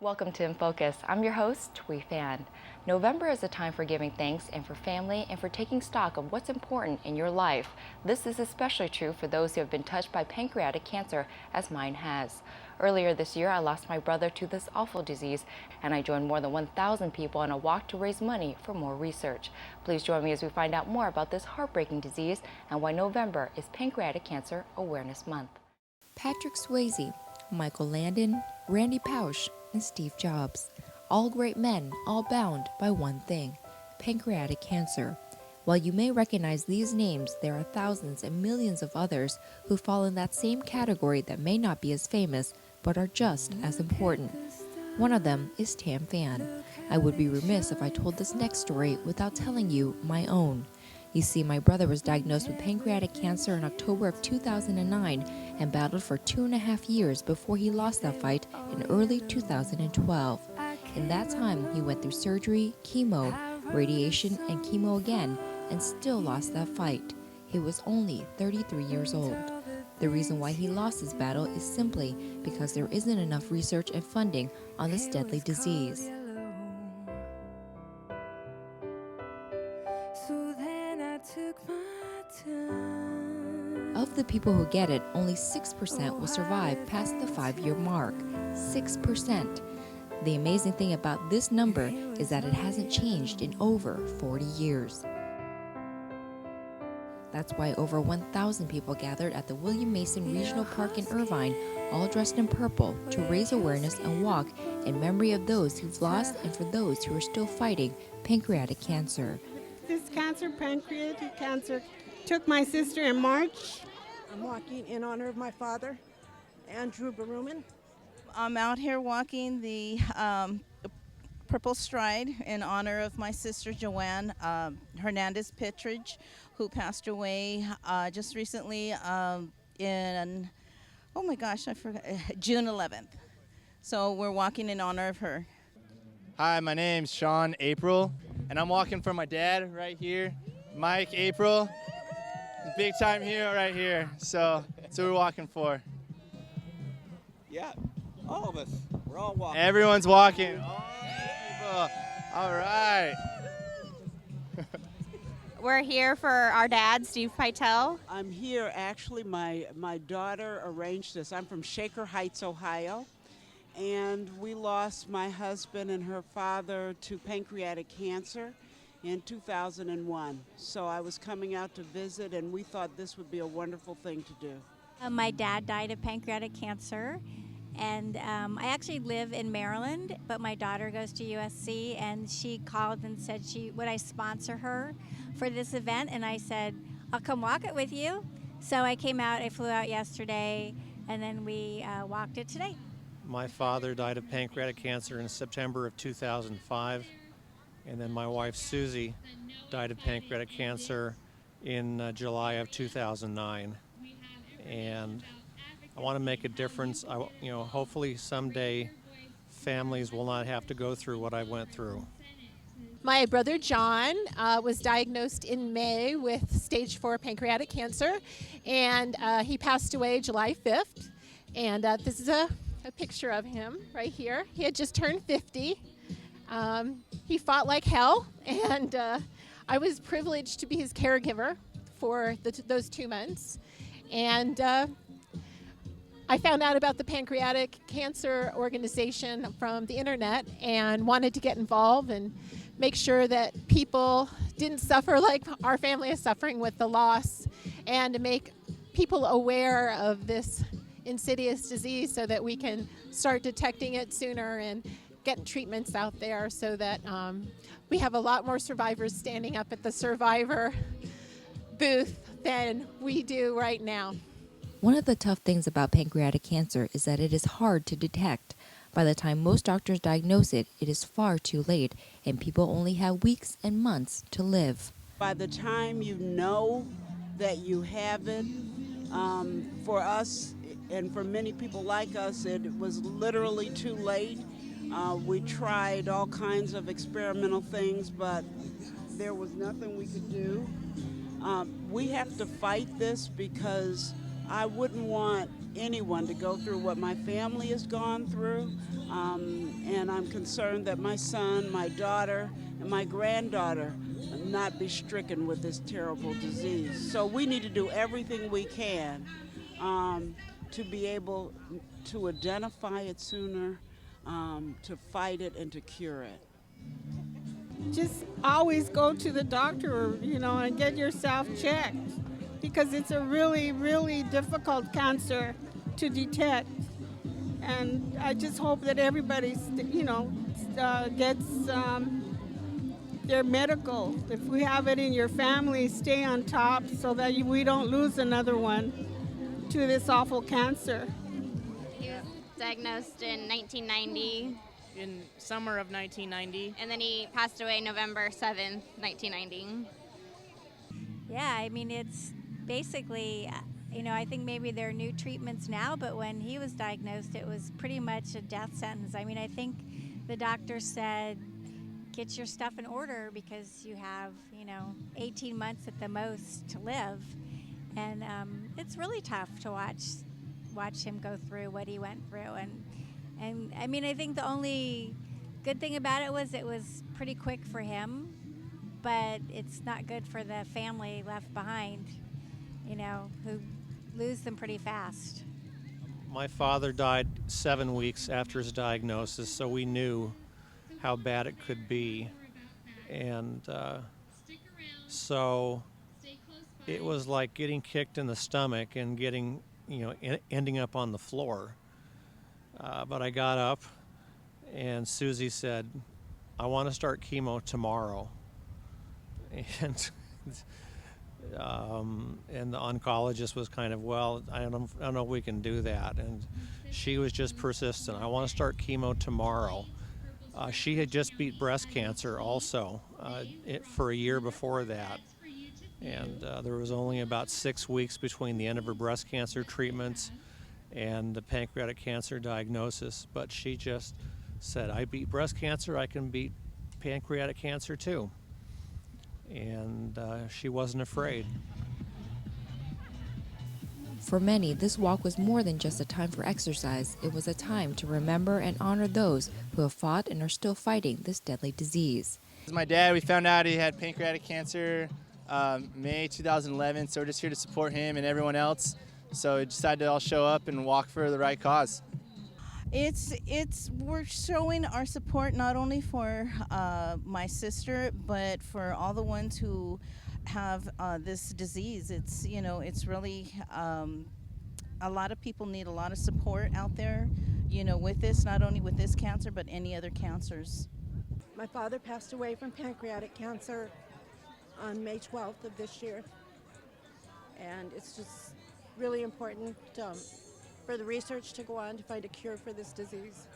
Welcome to In Focus. I'm your host, Phan. November is a time for giving thanks and for family and for taking stock of what's important in your life. This is especially true for those who have been touched by pancreatic cancer, as mine has. Earlier this year, I lost my brother to this awful disease, and I joined more than 1,000 people on a walk to raise money for more research. Please join me as we find out more about this heartbreaking disease and why November is Pancreatic Cancer Awareness Month. Patrick Swayze, Michael Landon, Randy Pausch, and Steve Jobs. All great men, all bound by one thing, pancreatic cancer. While you may recognize these names, there are thousands and millions of others who fall in that same category that may not be as famous, but are just as important. One of them is Phan. I would be remiss if I told this next story without telling you my own. You see, my brother was diagnosed with pancreatic cancer in October of 2009 and battled for 2.5 years before he lost that fight in early 2012. In that time, he went through surgery, chemo, radiation, and chemo again, and still lost that fight. He was only 33 years old. The reason why he lost his battle is simply because there isn't enough research and funding on this deadly disease. Of the people who get it, only 6% will survive past the 5-year mark. 6%. The amazing thing about this number is that it hasn't changed in over 40 years. That's why over 1,000 people gathered at the William Mason Regional Park in Irvine, all dressed in purple, to raise awareness and walk in memory of those who've lost and for those who are still fighting pancreatic cancer. This cancer, pancreatic cancer, took my sister in March. I'm walking in honor of my father, Andrew Baruman. I'm out here walking the PURPLESTRIDE in honor of my sister Joanne Hernandez Pittridge, who passed away just recently in, oh my gosh, I forgot, June 11th. So we're walking in honor of her. Hi, my name's Sean April, and I'm walking for my dad right here, Mike April. Big time hero right here. So we're walking for. Yeah, all of us. We're all walking. Everyone's walking. All people. All right. We're here for our dad, Steve Pytel. I'm here, actually, my daughter arranged this. I'm from Shaker Heights, Ohio, and we lost my husband and her father to pancreatic cancer in 2001. So I was coming out to visit, and we thought this would be a wonderful thing to do. My dad died of pancreatic cancer, and I actually live in Maryland, but my daughter goes to USC, and she called and said would I sponsor her for this event, and I said, I'll come walk it with you. So I came out, I flew out yesterday, and then we walked it today. My father died of pancreatic cancer in September of 2005. And then my wife, Susie, died of pancreatic cancer in July of 2009. And I want to make a difference. Hopefully someday families will not have to go through what I went through. My brother John was diagnosed in May with stage 4 pancreatic cancer, and he passed away July 5th. And this is a picture of him right here. He had just turned 50. He fought like hell, and I was privileged to be his caregiver for those 2 months. And I found out about the Pancreatic Cancer Organization from the internet and wanted to get involved and make sure that people didn't suffer like our family is suffering with the loss, and to make people aware of this insidious disease so that we can start detecting it sooner and get treatments out there so that we have a lot more survivors standing up at the survivor booth than we do right now. One of the tough things about pancreatic cancer is that it is hard to detect. By the time most doctors diagnose it, it is far too late, and people only have weeks and months to live. By the time you know that you have it, for us and for many people like us, it was literally too late. We tried all kinds of experimental things, but there was nothing we could do. We have to fight this because I wouldn't want anyone to go through what my family has gone through. And And I'm concerned that my son, my daughter, and my granddaughter not be stricken with this terrible disease. So we need to do everything we can to be able to identify it sooner, to fight it, and to cure it. Just always go to the doctor, and get yourself checked, because it's a really, really difficult cancer to detect. And I just hope that everybody, gets their medical. If we have it in your family, stay on top so that we don't lose another one to this awful cancer. He was diagnosed in 1990. In summer of 1990. And then he passed away November 7th, 1990. Yeah, I mean, it's basically, I think maybe there are new treatments now, but when he was diagnosed, it was pretty much a death sentence. I mean, I think the doctor said, get your stuff in order because you have, 18 months at the most to live. And it's really tough to watch him go through what he went through. And I mean, I think the only good thing about it was pretty quick for him, but it's not good for the family left behind, who lose them pretty fast. My father died 7 weeks after his diagnosis, so we knew how bad it could be. And so it was like getting kicked in the stomach and ending up on the floor. But I got up, and Susie said, I want to start chemo tomorrow. And the oncologist was kind of, well, I don't know if we can do that. And she was just persistent. I want to start chemo tomorrow. She had just beat breast cancer also for a year before that. And there was only about 6 weeks between the end of her breast cancer treatments and the pancreatic cancer diagnosis. But she just said, I beat breast cancer, I can beat pancreatic cancer too. And she wasn't afraid. For many, this walk was more than just a time for exercise. It was a time to remember and honor those who have fought and are still fighting this deadly disease. My dad, we found out he had pancreatic cancer May 2011, so we're just here to support him and everyone else. So we decided to all show up and walk for the right cause. We're showing our support not only for my sister, but for all the ones who have this disease. It's really a lot of people need a lot of support out there, with this, not only with this cancer, but any other cancers. My father passed away from pancreatic cancer on May 12th of this year. And it's just really important for the research to go on to find a cure for this disease.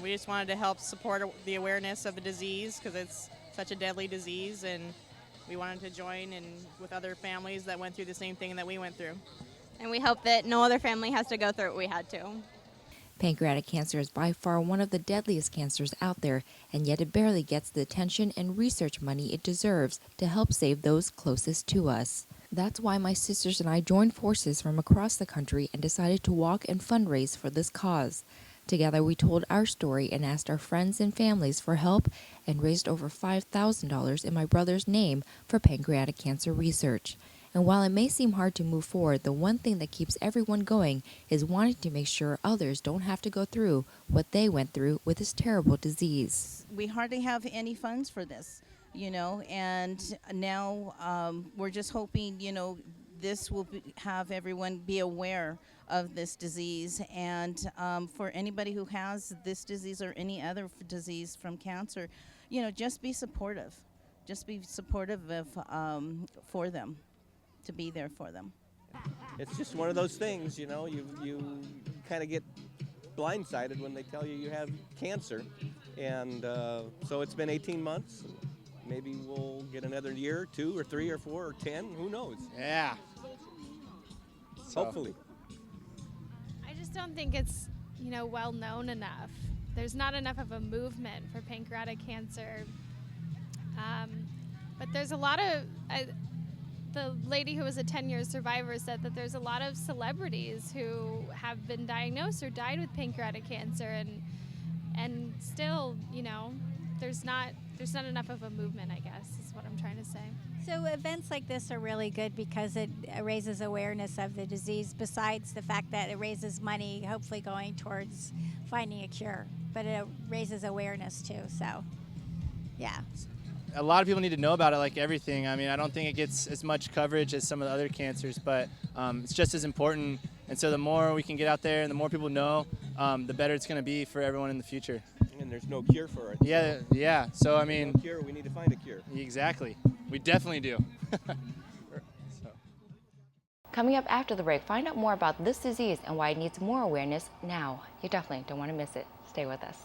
We just wanted to help support the awareness of the disease because it's such a deadly disease, and we wanted to join with other families that went through the same thing that we went through. And we hope that no other family has to go through what we had to. Pancreatic cancer is by far one of the deadliest cancers out there, and yet it barely gets the attention and research money it deserves to help save those closest to us. That's why my sisters and I joined forces from across the country and decided to walk and fundraise for this cause. Together we told our story and asked our friends and families for help and raised over $5,000 in my brother's name for pancreatic cancer research. And while it may seem hard to move forward, the one thing that keeps everyone going is wanting to make sure others don't have to go through what they went through with this terrible disease. We hardly have any funds for this, and now we're just hoping, this will have everyone be aware of this disease. And for anybody who has this disease or any other disease from cancer, just be supportive. Just be supportive of for them. To be there for them. It's just one of those things, you kind of get blindsided when they tell you have cancer. And so it's been 18 months. Maybe we'll get another year, 2 or 3 or 4 or 10, who knows? Yeah. Hopefully. I just don't think it's, well known enough. There's not enough of a movement for pancreatic cancer. But there's a lot of the lady who was a 10-year survivor said that there's a lot of celebrities who have been diagnosed or died with pancreatic cancer, and still, you know, there's not enough of a movement, I guess, is what I'm trying to say. So events like this are really good because it raises awareness of the disease, besides the fact that it raises money, hopefully going towards finding a cure. But it raises awareness too, so yeah. A lot of people need to know about it, like everything. I mean, I don't think it gets as much coverage as some of the other cancers, but it's just as important. And so the more we can get out there and the more people know, the better it's going to be for everyone in the future. And there's no cure for it. Yeah, yeah. So, I mean... No cure, we need to find a cure. Exactly. We definitely do. Coming up after the break, find out more about this disease and why it needs more awareness now. You definitely don't want to miss it. Stay with us.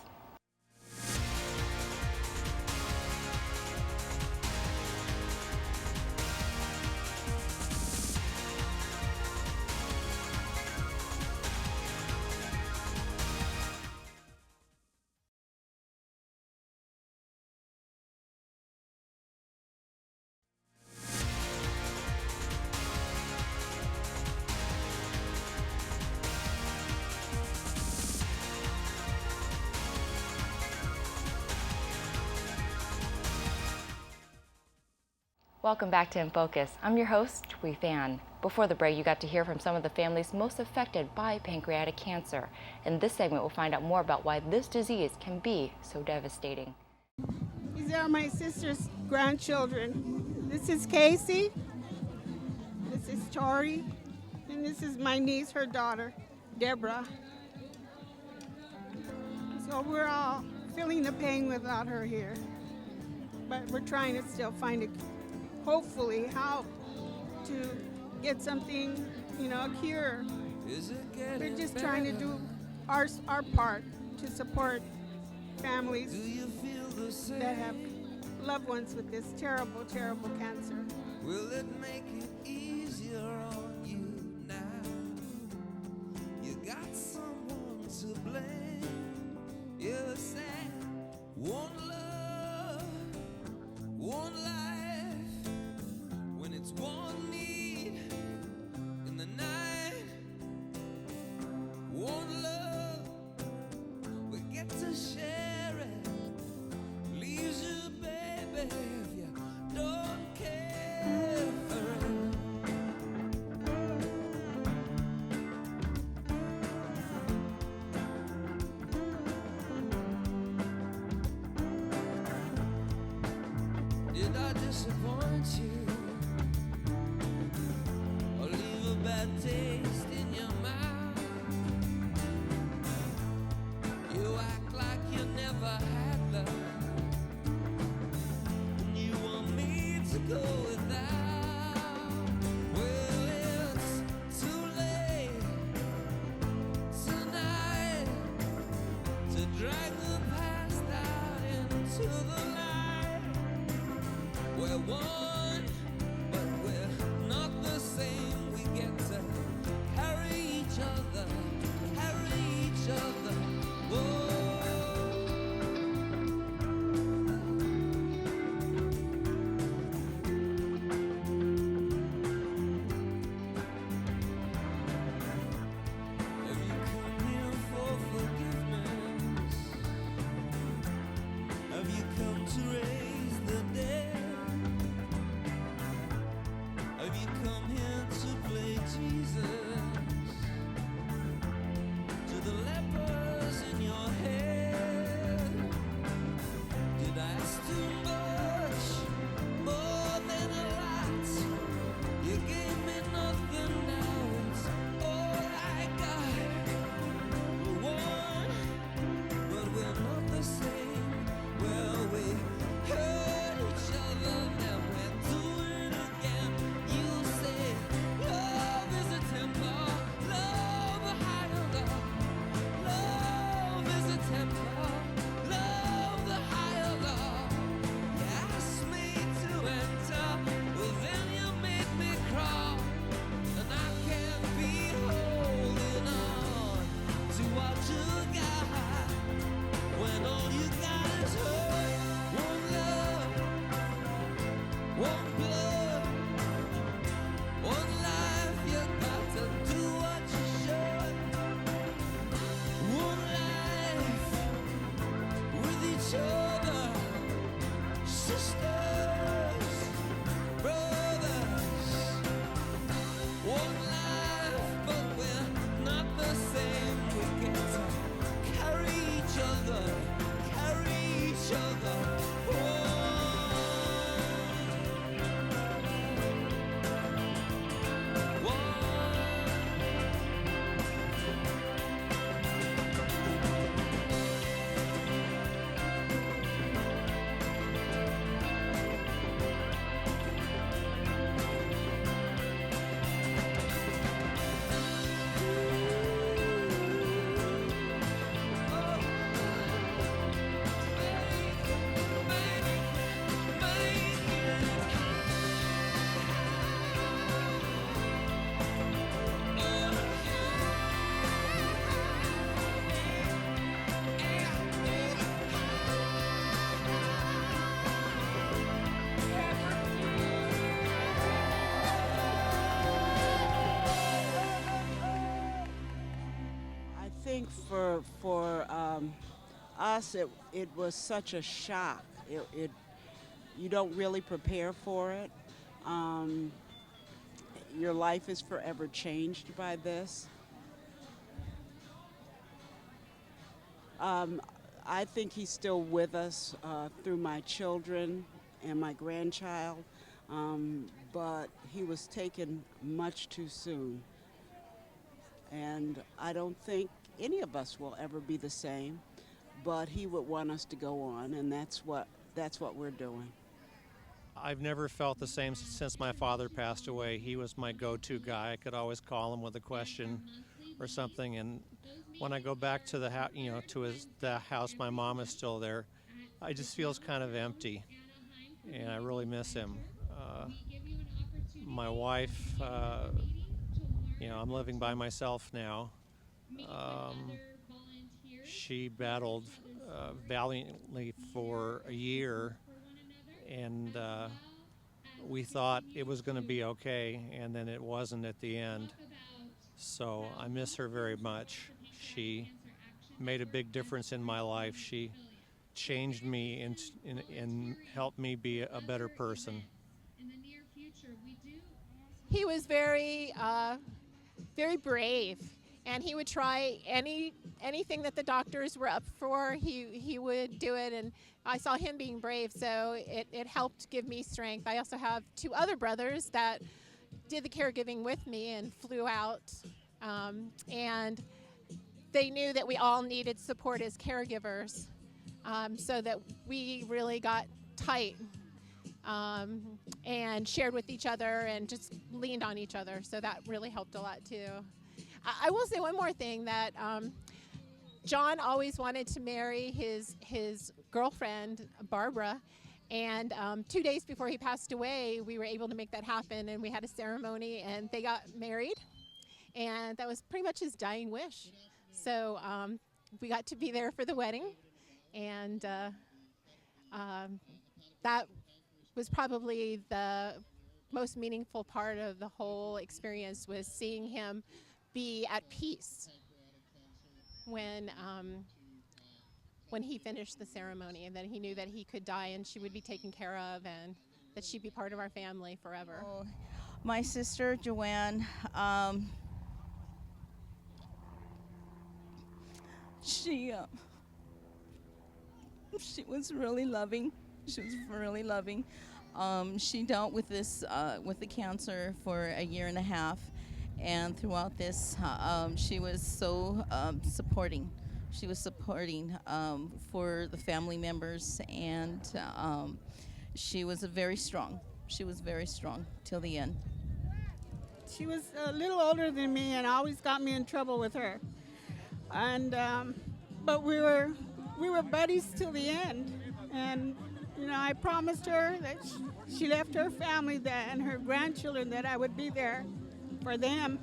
Welcome back to In Focus. I'm your host, Phan. Before the break, you got to hear from some of the families most affected by pancreatic cancer. In this segment, we'll find out more about why this disease can be so devastating. These are my sister's grandchildren. This is Casey, this is Tori, and this is my niece, her daughter, Deborah. So we're all feeling the pain without her here, but we're trying to still find hopefully how to get something, you know, a cure. We're just trying to do our part to support families that have loved ones with this terrible, terrible cancer. Will it make it easier on you now? You got someone to blame. You're sad. One love, one life. When it's one need in the night, one love, we get to share it. Leaves you, baby, if you don't care for it. Did I disappoint you? Bad taste in your mouth. You act like you never had love, and you want me to go without. Well, it's too late tonight to drag the past out into the light. We're one, but we're not the same. Get to carry each other, whoa. Have you come here for forgiveness? Have you come to raise the dead? for us, it was such a shock. You don't really prepare for it. Your life is forever changed by this. I think he's still with us through my children and my grandchild, but he was taken much too soon. And I don't think any of us will ever be the same, but he would want us to go on, and that's what we're doing. I've never felt the same since my father passed away. He was my go-to guy. I could always call him with a question or something. And when I go back to the house, my mom is still there. I just feels kind of empty, and I really miss him. My wife, I'm living by myself now. She battled valiantly for a year, and we thought it was going to be okay, and then it wasn't at the end. So I miss her very much. She made a big difference in my life. She changed me and helped me be a better person. He was very brave, and he would try anything that the doctors were up for. He would do it, and I saw him being brave, so it helped give me strength. I also have two other brothers that did the caregiving with me and flew out, and they knew that we all needed support as caregivers, so that we really got tight and shared with each other and just leaned on each other. So that really helped a lot too. I will say one more thing, that John always wanted to marry his girlfriend, Barbara, and 2 days before he passed away, we were able to make that happen, and we had a ceremony, and they got married, and that was pretty much his dying wish. So we got to be there for the wedding, and that was probably the most meaningful part of the whole experience, was seeing him be at peace when he finished the ceremony, and then he knew that he could die and she would be taken care of, and that she'd be part of our family forever. Oh, my sister Joanne, she was really loving. She was really loving. She dealt with this with the cancer for a year and a half, and throughout this, she was so supporting. She was supporting for the family members, and she was very strong. She was very strong till the end. She was a little older than me and always got me in trouble with her. And but we were buddies till the end. And I promised her that she left her family and her grandchildren that I would be there for them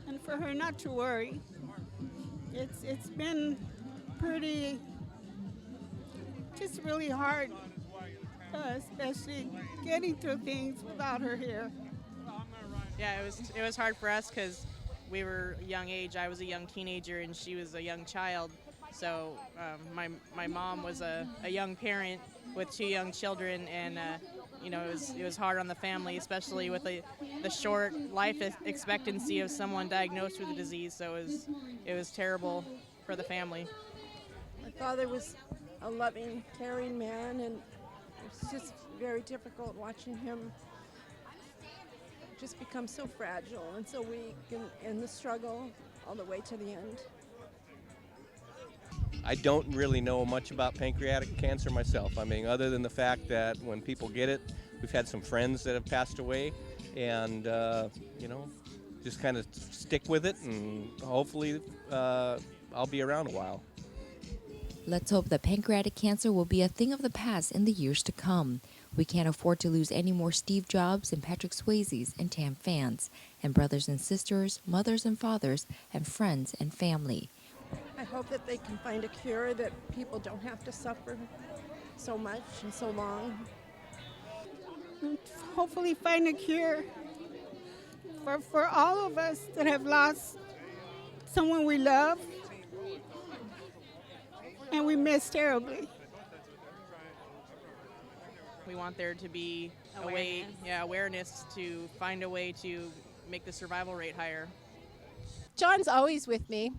and for her not to worry. It's been pretty, just really hard, especially getting through things without her here. Yeah, it was hard for us because we were a young age. I was a young teenager and she was a young child. So my mom was a young parent with two young children, and it was hard on the family, especially with the short life expectancy of someone diagnosed with the disease. So it was terrible for the family. My father was a loving, caring man, and it's just very difficult watching him just become so fragile and so weak, and in the struggle all the way to the end. I don't really know much about pancreatic cancer myself. I mean, other than the fact that when people get it, we've had some friends that have passed away, and just kind of stick with it, and hopefully I'll be around a while. Let's hope that pancreatic cancer will be a thing of the past in the years to come. We can't afford to lose any more Steve Jobs and Patrick Swayzes and Tam Phans, and brothers and sisters, mothers and fathers, and friends and family. I hope that they can find a cure, that people don't have to suffer so much and so long. Hopefully find a cure for all of us that have lost someone we love we miss terribly. We want there to be awareness to find a way to make the survival rate higher. John's always with me.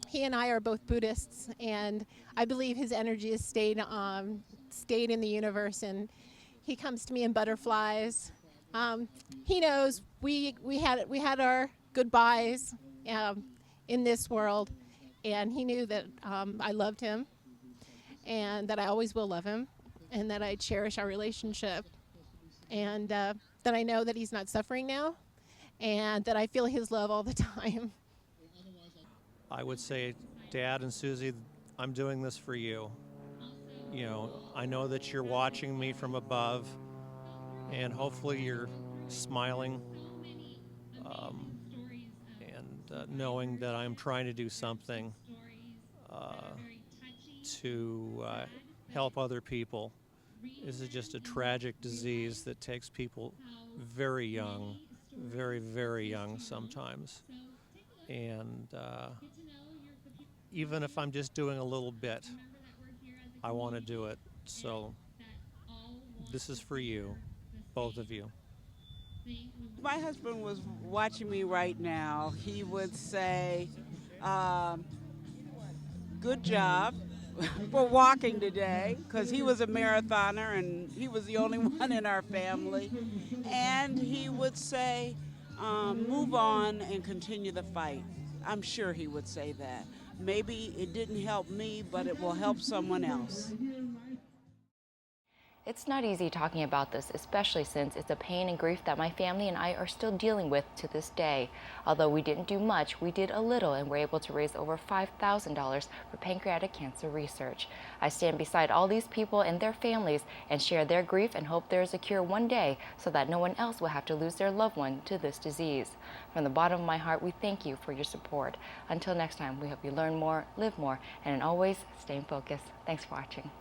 He and I are both Buddhists, and I believe his energy has stayed in the universe, and he comes to me in butterflies. He knows we had our goodbyes in this world, and he knew that I loved him, and that I always will love him, and that I cherish our relationship, and that I know that he's not suffering now, and that I feel his love all the time. I would say, Dad and Susie, I'm doing this for you. You know, I know that you're watching me from above, and hopefully you're smiling and knowing that I'm trying to do something to help other people. This is just a tragic disease that takes people very young, very, very young sometimes. And even if I'm just doing a little bit, I want to do it. So this is for you, both of you. My husband was watching me right now. He would say, good job for walking today, because he was a marathoner and he was the only one in our family. And he would say, move on and continue the fight. I'm sure he would say that. Maybe it didn't help me, but it will help someone else. It's not easy talking about this, especially since it's a pain and grief that my family and I are still dealing with to this day. Although we didn't do much, we did a little and were able to raise over $5,000 for pancreatic cancer research. I stand beside all these people and their families and share their grief and hope there is a cure one day so that no one else will have to lose their loved one to this disease. From the bottom of my heart, we thank you for your support. Until next time, we hope you learn more, live more, and always stay focused. Thanks for watching.